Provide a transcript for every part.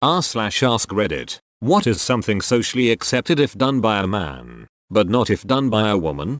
r/ask Reddit. What is something socially accepted if done by a man, but not if done by a woman?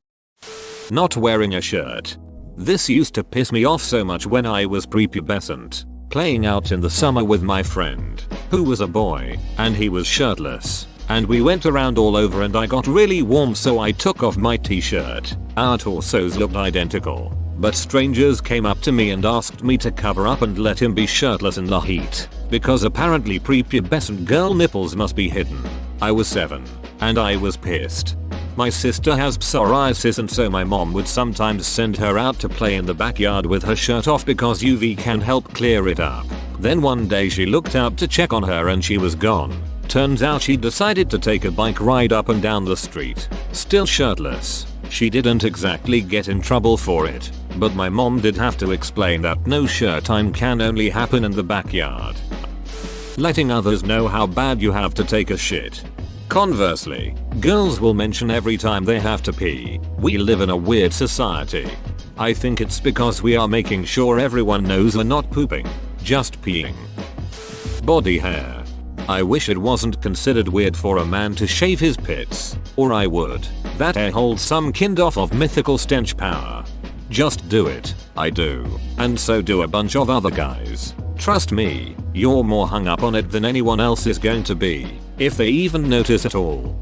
Not wearing a shirt. This used to piss me off so much when I was prepubescent, playing out in the summer with my friend, who was a boy, and he was shirtless. And we went around all over and I got really warm, so I took off my t-shirt. Our torsos looked identical, but strangers came up to me and asked me to cover up and let him be shirtless in the heat, because apparently prepubescent girl nipples must be hidden. I was 7, and I was pissed. My sister has psoriasis, and so my mom would sometimes send her out to play in the backyard with her shirt off because UV can help clear it up. Then one day she looked out to check on her and she was gone. Turns out she decided to take a bike ride up and down the street, still shirtless. She didn't exactly get in trouble for it, but my mom did have to explain that no shirt time can only happen in the backyard. Letting others know how bad you have to take a shit. Conversely, girls will mention every time they have to pee. We live in a weird society. I think it's because we are making sure everyone knows we're not pooping, just peeing. Body hair. I wish it wasn't considered weird for a man to shave his pits, or I would. That hair holds some kind of mythical stench power. Just do it. I do. And so do a bunch of other guys. Trust me, you're more hung up on it than anyone else is going to be, if they even notice at all.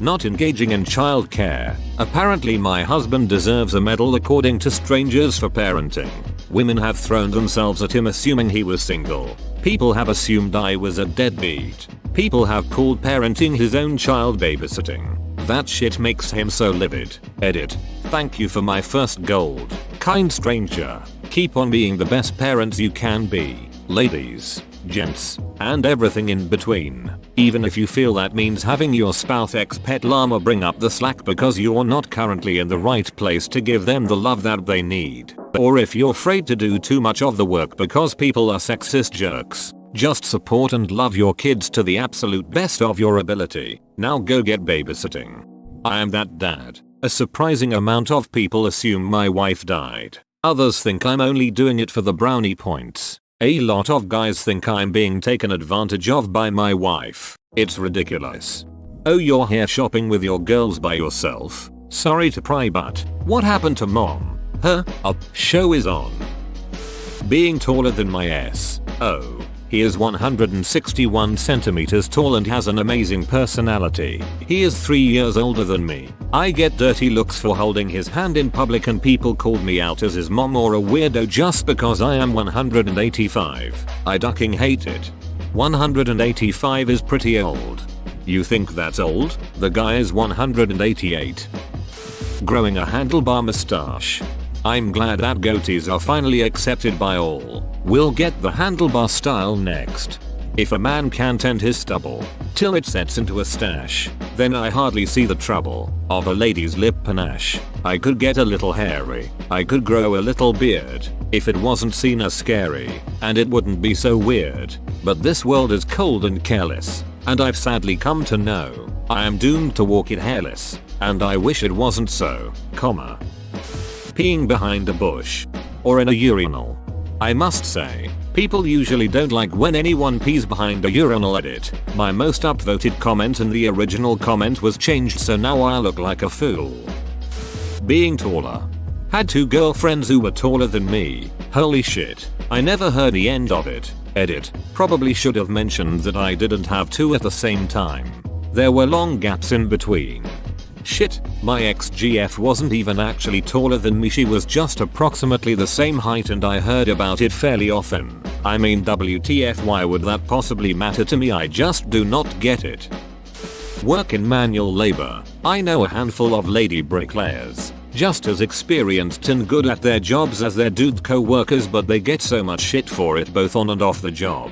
Not engaging in childcare. Apparently my husband deserves a medal according to strangers for parenting. Women have thrown themselves at him assuming he was single. People have assumed I was a deadbeat. People have called parenting his own child babysitting. That shit makes him so livid. Edit. Thank you for my first gold. Kind stranger. Keep on being the best parents you can be. Ladies, gents, and everything in between. Even if you feel that means having your spouse ex-pet llama bring up the slack because you're not currently in the right place to give them the love that they need. Or if you're afraid to do too much of the work because people are sexist jerks. Just support and love your kids to the absolute best of your ability. Now go get babysitting. I am that dad. A surprising amount of people assume my wife died. Others think I'm only doing it for the brownie points. A lot of guys think I'm being taken advantage of by my wife. It's ridiculous. Oh, you're here shopping with your girls by yourself? Sorry to pry, but what happened to mom? Show is on. Being taller than my ass. Oh. He is 161 centimeters tall and has an amazing personality. He is 3 years older than me. I get dirty looks for holding his hand in public and people called me out as his mom or a weirdo just because I am 185. I fucking hate it. 185 is pretty old. You think that's old? The guy is 188. Growing a handlebar mustache. I'm glad that goatees are finally accepted by all. We'll get the handlebar style next. If a man can't tend his stubble till it sets into a stash, then I hardly see the trouble of a lady's lip panache. I could get a little hairy. I could grow a little beard if it wasn't seen as scary, and it wouldn't be so weird. But this world is cold and careless, and I've sadly come to know I am doomed to walk it hairless, and I wish it wasn't so, Peeing behind a bush or in a urinal. I must say, people usually don't like when anyone pees behind a urinal. Edit. My most upvoted comment in the original comment was changed, so now I look like a fool. Being taller. Had 2 girlfriends who were taller than me. Holy shit. I never heard the end of it. Edit. Probably should have mentioned that I didn't have 2 at the same time. There were long gaps in between. Shit, my ex-GF wasn't even actually taller than me, she was just approximately the same height, and I heard about it fairly often. I mean, WTF, why would that possibly matter to me? I just do not get it. Work in manual labor. I know a handful of lady bricklayers, just as experienced and good at their jobs as their dude co-workers, but they get so much shit for it both on and off the job.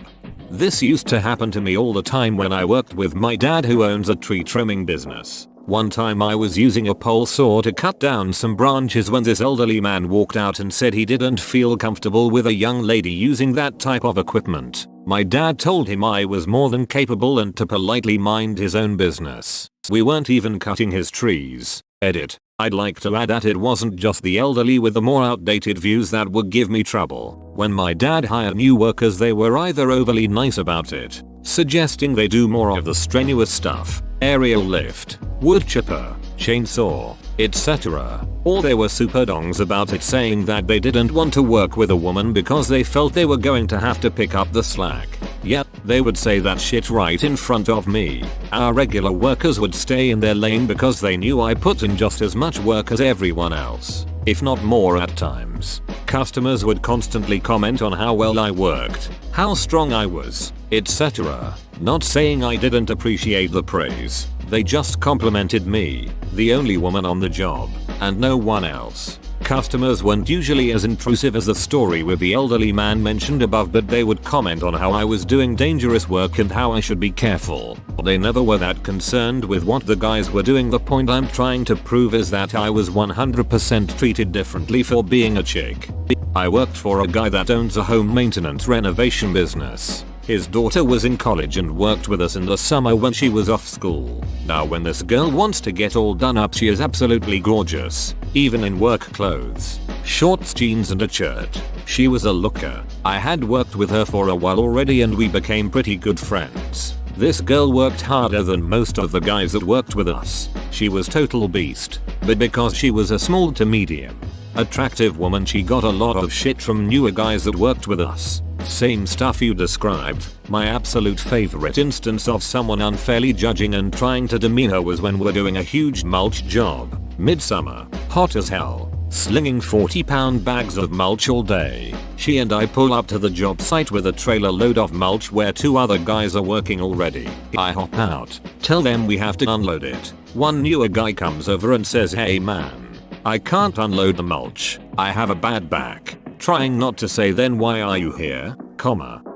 This used to happen to me all the time when I worked with my dad, who owns a tree trimming business. One time I was using a pole saw to cut down some branches when this elderly man walked out and said he didn't feel comfortable with a young lady using that type of equipment. My dad told him I was more than capable and to politely mind his own business. We weren't even cutting his trees. Edit. I'd like to add that it wasn't just the elderly with the more outdated views that would give me trouble. When my dad hired new workers, they were either overly nice about it, suggesting they do more of the strenuous stuff, aerial lift, wood chipper, chainsaw, etc. Or they were super dongs about it, saying that they didn't want to work with a woman because they felt they were going to have to pick up the slack. Yep, they would say that shit right in front of me. Our regular workers would stay in their lane because they knew I put in just as much work as everyone else, if not more at times. Customers would constantly comment on how well I worked, how strong I was, etc. Not saying I didn't appreciate the praise, they just complimented me, the only woman on the job, and no one else. Customers weren't usually as intrusive as the story with the elderly man mentioned above, but they would comment on how I was doing dangerous work and how I should be careful. They never were that concerned with what the guys were doing. The point I'm trying to prove is that I was 100% treated differently for being a chick. I worked for a guy that owns a home maintenance renovation business. His daughter was in college and worked with us in the summer when she was off school. Now when this girl wants to get all done up, she is absolutely gorgeous, even in work clothes, shorts, jeans and a shirt. She was a looker. I had worked with her for a while already and we became pretty good friends. This girl worked harder than most of the guys that worked with us. She was total beast, but because she was a small to medium attractive woman, she got a lot of shit from newer guys that worked with us. Same stuff you described. My absolute favorite instance of someone unfairly judging and trying to demean her was when we're doing a huge mulch job. Midsummer, hot as hell, slinging 40-pound bags of mulch all day. She and I pull up to the job site with a trailer load of mulch where 2 other guys are working already. I hop out, tell them we have to unload it. One newer guy comes over and says, "Hey man, I can't unload the mulch. I have a bad back." Trying not to say "then why are you here?"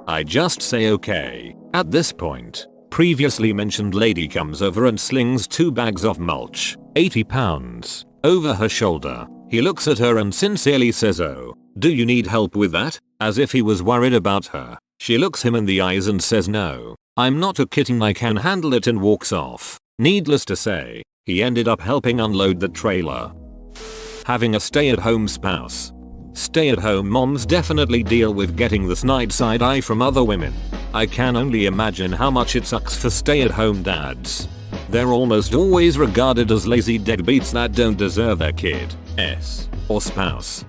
I just say okay. At this point, previously mentioned lady comes over and slings 2 bags of mulch, 80 pounds, over her shoulder. He looks at her and sincerely says, "Oh, do you need help with that?" As if he was worried about her. She looks him in the eyes and says, "No, I'm not a kitten, I can handle it," and walks off. Needless to say, he ended up helping unload the trailer. Having a stay-at-home spouse. Stay-at-home moms definitely deal with getting the snide side eye from other women. I can only imagine how much it sucks for stay-at-home dads. They're almost always regarded as lazy deadbeats that don't deserve their kid's or spouse.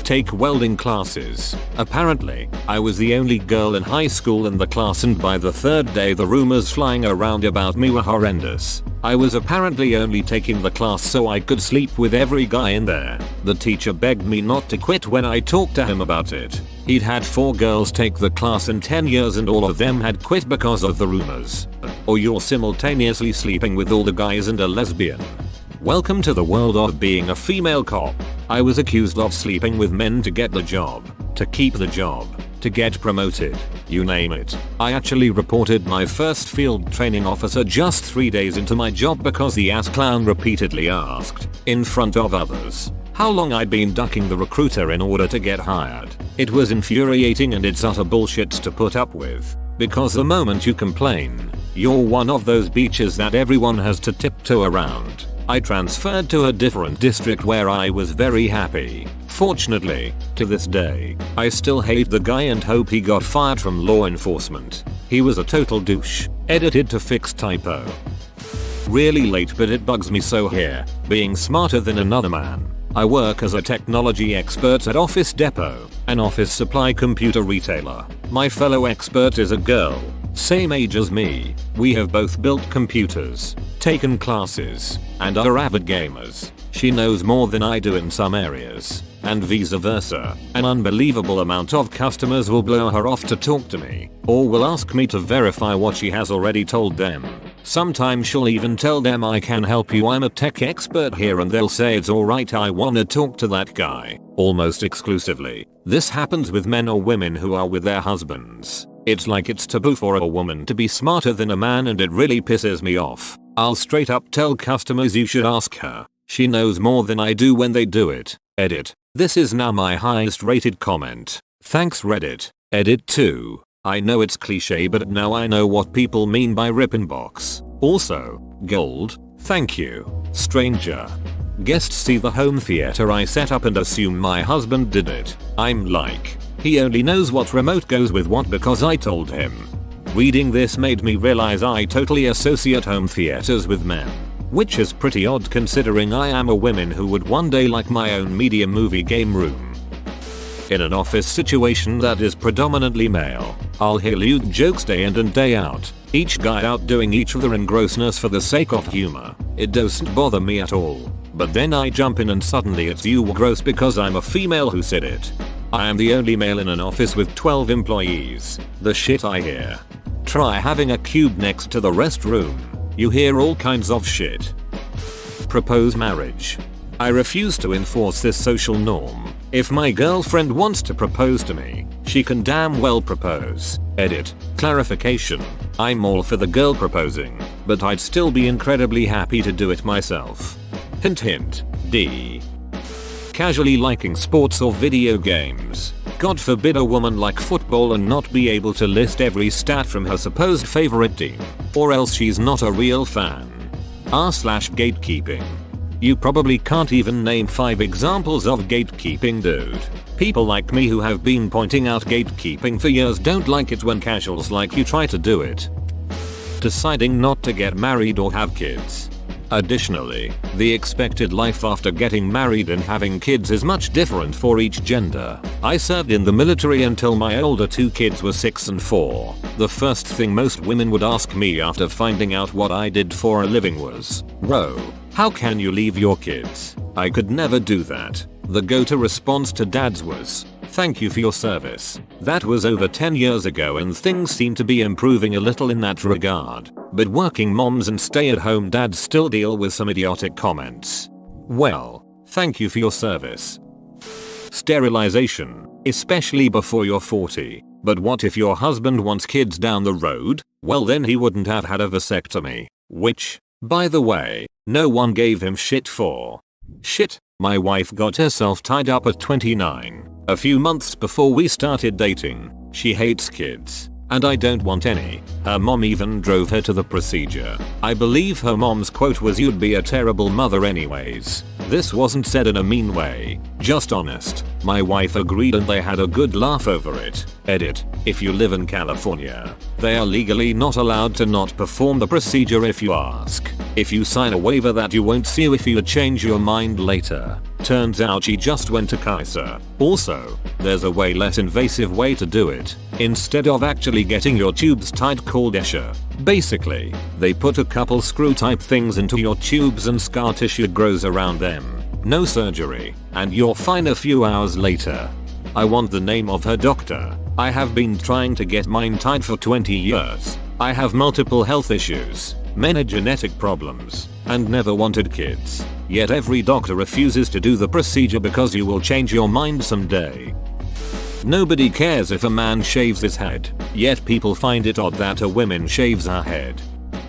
Take welding classes. Apparently, I was the only girl in high school in the class, and by the 3rd day the rumors flying around about me were horrendous. I was apparently only taking the class so I could sleep with every guy in there. The teacher begged me not to quit when I talked to him about it. He'd had 4 girls take the class in 10 years and all of them had quit because of the rumors. Or you're simultaneously sleeping with all the guys and a lesbian. Welcome to the world of being a female cop. I was accused of sleeping with men to get the job, to keep the job, to get promoted, you name it. I actually reported my first field training officer just 3 days into my job because the ass clown repeatedly asked, in front of others, how long I'd been ducking the recruiter in order to get hired. It was infuriating and it's utter bullshit to put up with. Because the moment you complain, you're one of those beaches that everyone has to tiptoe around. I transferred to a different district where I was very happy. Fortunately, to this day, I still hate the guy and hope he got fired from law enforcement. He was a total douche. Edited to fix typo. Really late, but it bugs me so here, being smarter than another man. I work as a technology expert at Office Depot, an office supply computer retailer. My fellow expert is a girl, same age as me. We have both built computers, taken classes, and are avid gamers. She knows more than I do in some areas, and vice versa. An unbelievable amount of customers will blow her off to talk to me, or will ask me to verify what she has already told them. Sometimes she'll even tell them I can help you, I'm a tech expert here, and they'll say it's alright, I wanna talk to that guy. Almost exclusively, this happens with men or women who are with their husbands. It's like it's taboo for a woman to be smarter than a man, and it really pisses me off. I'll straight up tell customers you should ask her. She knows more than I do when they do it. Edit. This is now my highest rated comment. Thanks Reddit. Edit 2. I know it's cliche, but now I know what people mean by ripping box. Also, gold. Thank you. Stranger. Guests see the home theater I set up and assume my husband did it. I'm like, he only knows what remote goes with what because I told him. Reading this made me realize I totally associate home theaters with men. Which is pretty odd considering I am a woman who would one day like my own media movie game room. In an office situation that is predominantly male, I'll hear lewd jokes day in and day out, each guy outdoing each other in grossness for the sake of humor. It doesn't bother me at all. But then I jump in and suddenly it's you gross because I'm a female who said it. I am the only male in an office with 12 employees. The shit I hear. Try having a cube next to the restroom. You hear all kinds of shit. Propose marriage. I refuse to enforce this social norm. If my girlfriend wants to propose to me, she can damn well propose. Edit. Clarification. I'm all for the girl proposing, but I'd still be incredibly happy to do it myself. Hint hint. D. Casually liking sports or video games. God forbid a woman like football and not be able to list every stat from her supposed favorite team, or else she's not a real fan. R/gatekeeping. You probably can't even name 5 examples of gatekeeping, dude. People like me who have been pointing out gatekeeping for years don't like it when casuals like you try to do it. Deciding not to get married or have kids. Additionally, the expected life after getting married and having kids is much different for each gender. I served in the military until my older 2 kids were 6 and 4. The first thing most women would ask me after finding out what I did for a living was, "Bro, how can you leave your kids?" I could never do that. The go-to response to dads was, "Thank you for your service." That was over 10 years ago and things seem to be improving a little in that regard. But working moms and stay-at-home dads still deal with some idiotic comments. Well, thank you for your service. Sterilization, especially before you're 40. But what if your husband wants kids down the road? Well then he wouldn't have had a vasectomy. Which, by the way, no one gave him shit for. Shit, my wife got herself tied up at 29. A few months before we started dating. She hates kids. And I don't want any. Her mom even drove her to the procedure. I believe her mom's quote was, "You'd be a terrible mother anyways." This wasn't said in a mean way, just honest. My wife agreed and they had a good laugh over it. Edit. If you live in California, they are legally not allowed to not perform the procedure if you ask. If you sign a waiver that you won't sue if you change your mind later. Turns out she just went to Kaiser. Also, there's a way less invasive way to do it. Instead of actually getting your tubes tied called Escher. Basically, they put a couple screw type things into your tubes and scar tissue grows around them. No surgery, and you're fine a few hours later. I want the name of her doctor. I have been trying to get mine tied for 20 years. I have multiple health issues, many genetic problems, and never wanted kids. Yet every doctor refuses to do the procedure because you will change your mind someday. Nobody cares if a man shaves his head, yet people find it odd that a woman shaves her head.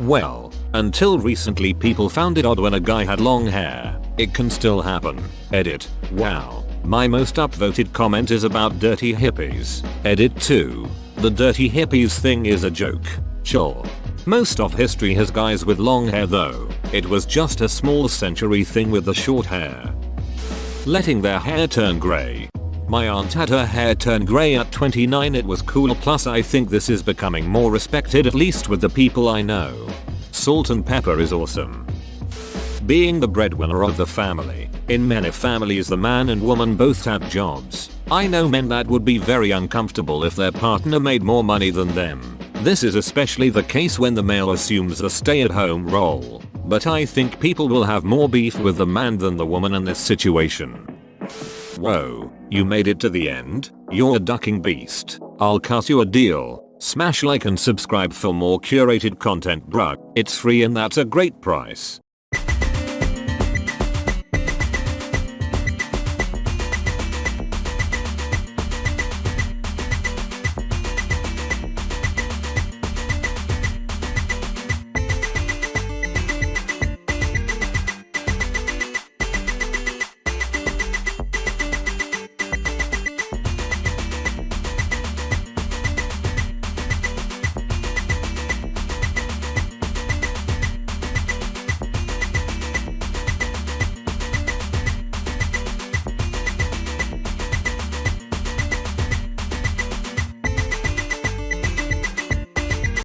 Well, until recently people found it odd when a guy had long hair. It can still happen. Edit. Wow. My most upvoted comment is about dirty hippies. Edit 2. The dirty hippies thing is a joke. Sure. Most of history has guys with long hair though. It was just a small century thing with the short hair. Letting their hair turn grey. My aunt had her hair turn grey at 29. It was cool, plus I think this is becoming more respected, at least with the people I know. Salt and pepper is awesome. Being the breadwinner of the family. In many families the man and woman both have jobs. I know men that would be very uncomfortable if their partner made more money than them. This is especially the case when the male assumes a stay-at-home role. But I think people will have more beef with the man than the woman in this situation. Whoa, you made it to the end? You're a ducking beast. I'll cut you a deal. Smash like and subscribe for more curated content, bruh. It's free and that's a great price.